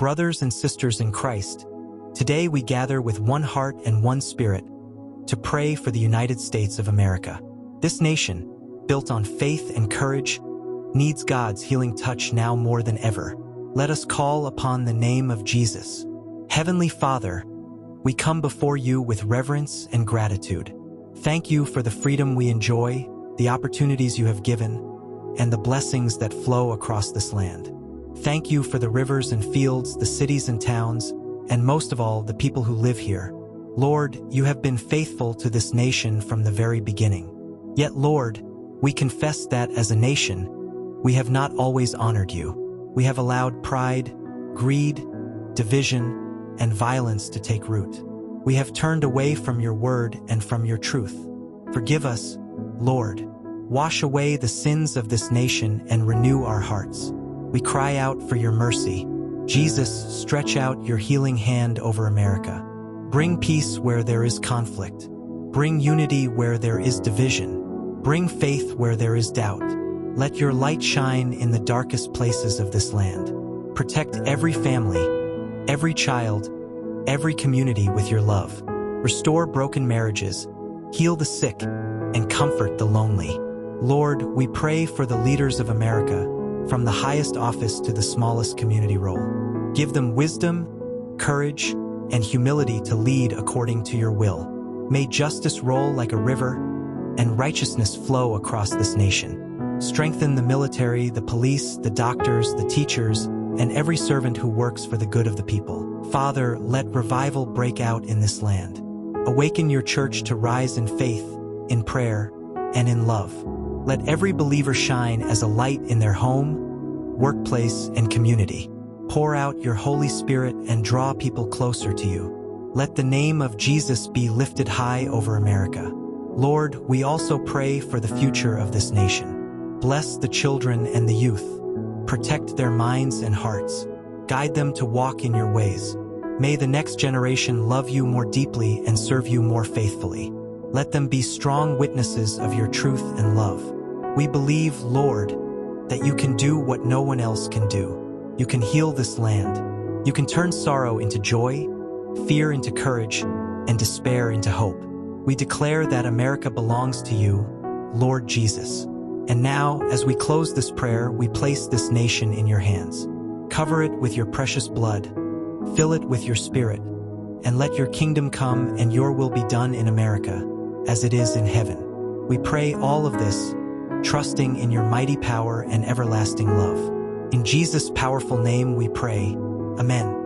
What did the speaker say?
Brothers and sisters in Christ, today we gather with one heart and one spirit to pray for the United States of America. This nation, built on faith and courage, needs God's healing touch now more than ever. Let us call upon the name of Jesus. Heavenly Father, we come before you with reverence and gratitude. Thank you for the freedom we enjoy, the opportunities you have given, and the blessings that flow across this land. Thank you for the rivers and fields, the cities and towns, and most of all, the people who live here. Lord, you have been faithful to this nation from the very beginning. Yet, Lord, we confess that as a nation, we have not always honored you. We have allowed pride, greed, division, and violence to take root. We have turned away from your word and from your truth. Forgive us, Lord. Wash away the sins of this nation and renew our hearts. We cry out for your mercy. Jesus, stretch out your healing hand over America. Bring peace where there is conflict. Bring unity where there is division. Bring faith where there is doubt. Let your light shine in the darkest places of this land. Protect every family, every child, every community with your love. Restore broken marriages, heal the sick, and comfort the lonely. Lord, we pray for the leaders of America, from the highest office to the smallest community role. Give them wisdom, courage, and humility to lead according to your will. May justice roll like a river and righteousness flow across this nation. Strengthen the military, the police, the doctors, the teachers, and every servant who works for the good of the people. Father, let revival break out in this land. Awaken your church to rise in faith, in prayer, and in love. Let every believer shine as a light in their home, workplace, and community. Pour out your Holy Spirit and draw people closer to you. Let the name of Jesus be lifted high over America. Lord, we also pray for the future of this nation. Bless the children and the youth. Protect their minds and hearts. Guide them to walk in your ways. May the next generation love you more deeply and serve you more faithfully. Let them be strong witnesses of your truth and love. We believe, Lord, that you can do what no one else can do. You can heal this land. You can turn sorrow into joy, fear into courage, and despair into hope. We declare that America belongs to you, Lord Jesus. And now, as we close this prayer, we place this nation in your hands. Cover it with your precious blood, fill it with your spirit, and let your kingdom come and your will be done in America, as it is in heaven. We pray all of this, trusting in your mighty power and everlasting love. In Jesus' powerful name we pray. Amen.